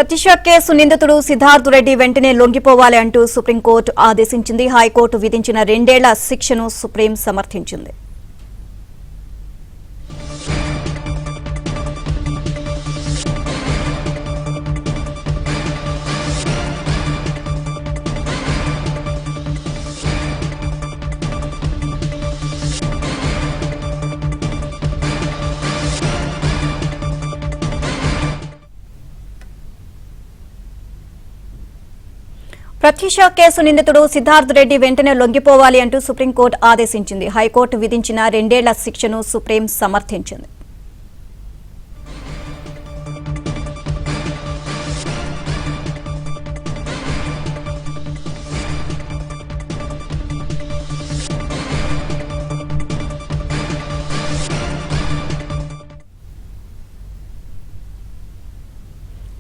ప్రతిష case నిందితుడు సిద్ధార్థ్ రెడ్డి వెంటనే లొంగిపోవాలి అంటూ సుప్రీంకోర్టు ఆదేశించింది. హైకోర్టు విధించిన 2 ఏళ్ల శిక్షను సుప్రీం సమర్థించింది. ప్రతిష కేసు నిందితుడు సిద్ధార్థ్ రెడ్డి వెంటనే లొంగిపోవాలి అంటూ సుప్రీంకోర్టు ఆదేశించింది. హైకోర్టు విధించిన 2 ఏళ్ల శిక్షను సుప్రీం సమర్థించింది.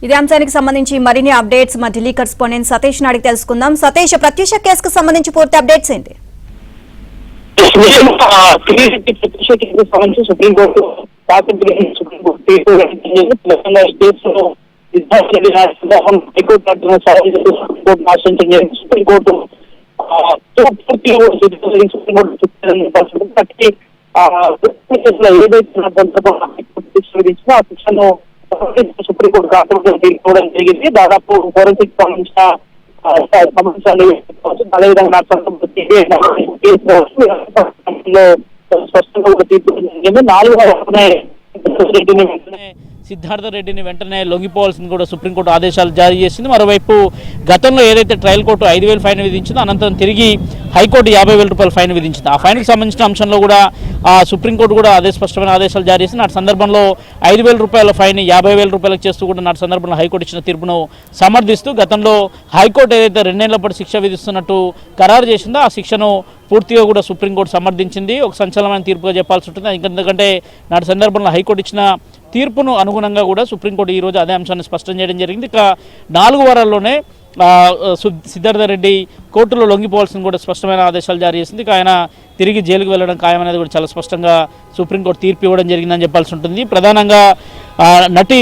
ఇదే అంశానికి సంబంధించి మరిన్ని అప్డేట్స్ మా ఢిల్లీ కరెస్పాండెంట్ సతీష్ నాడికి తెలుసుకుందాం. సతీష్, ప్రత్యూష కేసుకు సంబంధించి పూర్తి అప్డేట్స్ ఏంటి? సుప్రీంకోర్టు సుప్రీంకోర్టు కాకపోవడం జరిగింది. దాదాపు ఫోరెన్సిక్ సంబంధించిన సమస్యలు అదేవిధంగా స్పష్టంగా కూడా తీర్పు జరిగింది. 4 సిద్ధార్థ రెడ్డిని వెంటనే లొంగిపోవాల్సింది కూడా సుప్రీంకోర్టు ఆదేశాలు జారీ చేసింది. మరోవైపు గతంలో ఏదైతే ట్రయల్ కోర్టు 5,000 ఫైన్ విధించిందో అనంతరం తిరిగి హైకోర్టు 50,000 రూపాయల ఫైన్ విధించింది. ఆ ఫైన్కి సంబంధించిన అంశంలో కూడా సుప్రీంకోర్టు కూడా అదే స్పష్టమైన ఆదేశాలు జారీ చేసింది. నాటి సందర్భంలో 5,000 రూపాయల ఫైన్ 50,000 రూపాయలకు చేస్తూ కూడా నాటి సందర్భంలో హైకోర్టు ఇచ్చిన తీర్పును సమర్థిస్తూ గతంలో హైకోర్టు ఏదైతే 2 ఏళ్ల పాటు శిక్ష విధిస్తున్నట్టు ఖరారు చేసిందో ఆ శిక్షను పూర్తిగా కూడా సుప్రీంకోర్టు సమర్థించింది. ఒక సంచలనమైన తీర్పుగా చెప్పాల్సి ఉంటుంది. ఎందుకంటే నాటి సందర్భంలో హైకోర్టు ఇచ్చిన తీర్పును అనుగుణంగా కూడా సుప్రీంకోర్టు ఈరోజు అదే అంశాన్ని స్పష్టం చేయడం జరిగింది. ఇక 4 వారాల్లోనే సిద్ధార్థ రెడ్డి కోర్టులో లొంగిపోవాల్సింది కూడా స్పష్టమైన ఆదేశాలు జారీ చేసింది. ఇక ఆయన తిరిగి జైలుకు వెళ్ళడం ఖాయమనేది కూడా చాలా స్పష్టంగా సుప్రీంకోర్టు తీర్పు ఇవ్వడం జరిగిందని చెప్పాల్సి ఉంటుంది. ప్రధానంగా నటి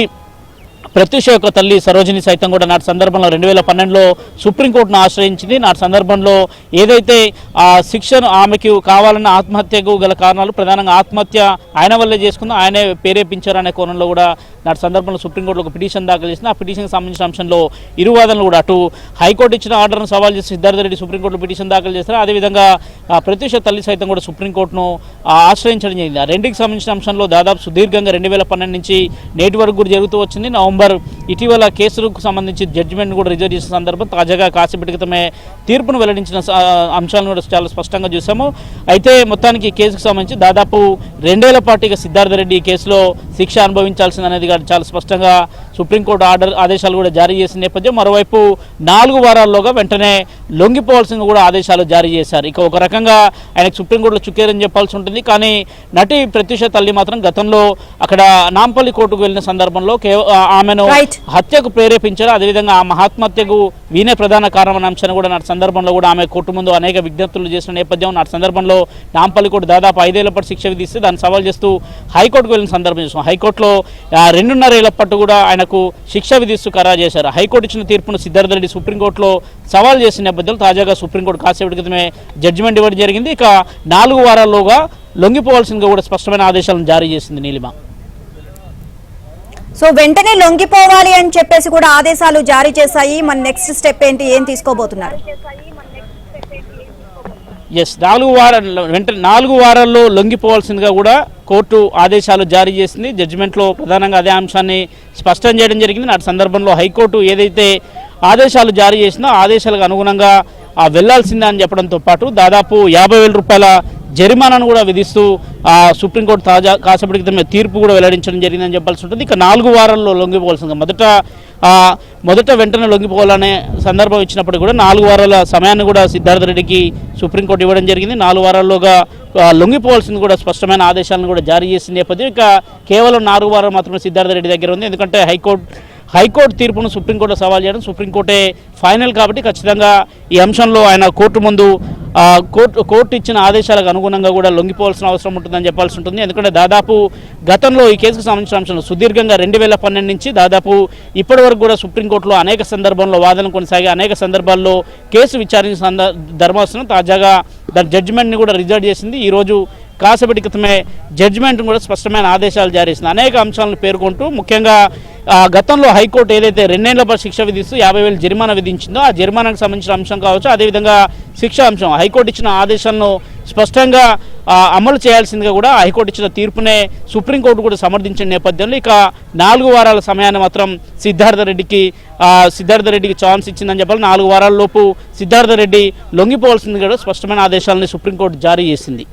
ప్రత్యూష యొక్క తల్లి సరోజిని సైతం కూడా నాటి సందర్భంలో 2012లో సుప్రీంకోర్టును ఆశ్రయించింది. నాటి సందర్భంలో ఏదైతే ఆ శిక్షను ఆమెకు కావాలన్న ఆత్మహత్యకు గల కారణాలు ప్రధానంగా ఆత్మహత్య ఆయన వల్లే చేసుకుందో ఆయనే ప్రేరేపించారనే కోణంలో కూడా నాటి సందర్భంలో సుప్రీంకోర్టులో ఒక పిటిషన్ దాఖలు చేసింది. ఆ పిటిషన్కి సంబంధించిన అంశంలో ఇరు వాదనలు కూడా అటు హైకోర్టు ఇచ్చిన ఆర్డర్ను సవాల్ చేసి సిద్ధార్థ రెడ్డి సుప్రీంకోర్టులో పిటిషన్ దాఖలు చేస్తారు. అదేవిధంగా ప్రత్యూష తల్లి సైతం కూడా సుప్రీంకోర్టును ఆశ్రయించడం జరిగింది. ఆ రెండుకి సంబంధించిన అంశంలో దాదాపు సుదీర్ఘంగా 2012 నుంచి నేటి వరకు కూడా జరుగుతూ వచ్చింది. నవంబర్ ఇటీవల కేసులకు సంబంధించి జడ్జిమెంట్ కూడా రిజర్వ్ చేసిన సందర్భం తాజాగా కాసేపటి క్రితమే తీర్పును వెల్లడించిన అంశాలను కూడా చాలా స్పష్టంగా చూసాము. అయితే మొత్తానికి ఈ కేసుకు సంబంధించి దాదాపు 2 ఏళ్ల పాటు సిద్ధార్థ రెడ్డి ఈ కేసులో శిక్ష అనుభవించాల్సిందనేది చాలా స్పష్టంగా సుప్రీంకోర్టు ఆదేశాలు కూడా జారీ చేసిన నేపథ్యం. మరోవైపు 4 వారాల్లోగా వెంటనే లొంగిపోవాల్సింది కూడా ఆదేశాలు జారీ చేశారు. ఇక ఒక రకంగా ఆయనకు సుప్రీంకోర్టులో చుక్కేరని చెప్పాల్సి ఉంటుంది. కానీ నటి ప్రత్యూష తల్లి మాత్రం గతంలో అక్కడ నాంపల్లి కోర్టుకు వెళ్ళిన సందర్భంలో ఆమెను హత్యకు ప్రేరేపించారు. అదేవిధంగా ఆమె ఆత్మహత్యకు వీనే ప్రధాన కారణం అనే అంశాన్ని కూడా నాటి సందర్భంలో కూడా ఆమె కోర్టు ముందు అనేక విజ్ఞప్తులు చేసిన నేపథ్యం. నాటి సందర్భంలో నాంపల్లి కోర్టు దాదాపు 5 ఏళ్ల పాటు శిక్ష విధిస్తే దాన్ని సవాల్ చేస్తూ హైకోర్టుకు వెళ్ళిన సందర్భం చూసాం. హైకోర్టులో 2.5 ఏళ్ల పాటు కూడా ఆయనకు శిక్ష విధిస్తూ ఖరారు చేశారు. హైకోర్టు ఇచ్చిన తీర్పును సిద్ధార్థ రెడ్డి సుప్రీంకోర్టులో సవాల్ చేసిన నేపథ్యంలో తాజాగా సుప్రీంకోర్టు కాసేపటి క్రితమే జడ్జిమెంట్ ఇవ్వడం జరిగింది. ఇక 4 వారాల్లోగా లొంగిపోవాల్సిందిగా కూడా స్పష్టమైన ఆదేశాలను జారీ చేసింది నీలిమ. సో వెంటనే లొంగిపోవాలి అని చెప్పేసి కూడా ఆదేశాలు జారీ చేశాయి. మన నెక్స్ట్ స్టెప్ ఏంటి, ఏం తీసుకోబోతున్నారు? 4 వారాల్లో లొంగిపోవాల్సిందిగా కూడా కోర్టు ఆదేశాలు జారీ చేసింది. జడ్జిమెంట్లో ప్రధానంగా అదే అంశాన్ని స్పష్టం చేయడం జరిగింది. నాటి సందర్భంలో హైకోర్టు ఏదైతే ఆదేశాలు జారీ చేసిందో ఆదేశాలకు అనుగుణంగా వెళ్లాల్సిందే అని చెప్పడంతో పాటు దాదాపు 50,000 రూపాయల జరిమానాను కూడా విధిస్తూ సుప్రీంకోర్టు కాసేపటి క్రితమే తీర్పు కూడా వెల్లడించడం జరిగిందని చెప్పాల్సి ఉంటుంది. ఇక 4 వారాల్లో లొంగిపోవాల్సిందిగా మొదట వెంటనే లొంగిపోవాలనే సందర్భం ఇచ్చినప్పుడు కూడా 4 వారాల సమయాన్ని కూడా సిద్ధార్థ రెడ్డికి సుప్రీంకోర్టు ఇవ్వడం జరిగింది. 4 వారాల్లోగా లొంగిపోవాల్సింది కూడా స్పష్టమైన ఆదేశాలను కూడా జారీ చేసిన నేపథ్యం. ఇక కేవలం 4 వారాలు మాత్రమే సిద్ధార్థ రెడ్డి దగ్గర ఉంది. ఎందుకంటే హైకోర్టు తీర్పును సుప్రీంకోర్టు సవాల్ చేయడం సుప్రీంకోర్టే ఫైనల్ కాబట్టి ఖచ్చితంగా ఈ అంశంలో ఆయన కోర్టు ముందు కోర్టు ఇచ్చిన ఆదేశాలకు అనుగుణంగా కూడా లొంగిపోవాల్సిన అవసరం ఉంటుందని చెప్పాల్సి ఉంటుంది. ఎందుకంటే దాదాపు గతంలో ఈ కేసుకు సంబంధించిన అంశంలో సుదీర్ఘంగా 2012 నుంచి దాదాపు ఇప్పటి వరకు కూడా సుప్రీంకోర్టులో అనేక సందర్భంలో వాదన కొనసాగి అనేక సందర్భాల్లో కేసు విచారించిన ధర్మాసనం తాజాగా దాని జడ్జిమెంట్ని కూడా రిజర్వ్ చేసింది. ఈరోజు కాసేపటి క్రితమే జడ్జిమెంట్ కూడా స్పష్టమైన ఆదేశాలు జారీ చేసింది. అనేక అంశాలను పేర్కొంటూ ముఖ్యంగా గతంలో హైకోర్టు ఏదైతే 2 ఏళ్ల పాటు శిక్ష విధిస్తూ 50,000 జరిమానా విధించిందో ఆ జరిమానాకు సంబంధించిన అంశం కావచ్చు, అదేవిధంగా శిక్ష అంశం హైకోర్టు ఇచ్చిన ఆదేశాలను స్పష్టంగా అమలు చేయాల్సిందిగా కూడా హైకోర్టు ఇచ్చిన తీర్పునే సుప్రీంకోర్టు కూడా సమర్థించిన నేపథ్యంలో ఇక 4 వారాల సమయాన్ని మాత్రం సిద్ధార్థ రెడ్డికి ఛాన్స్ ఇచ్చిందని చెప్పాలి. 4 వారాల లోపు సిద్ధార్థ రెడ్డి లొంగిపోవాల్సింది కూడా స్పష్టమైన ఆదేశాలని సుప్రీంకోర్టు జారీ చేసింది.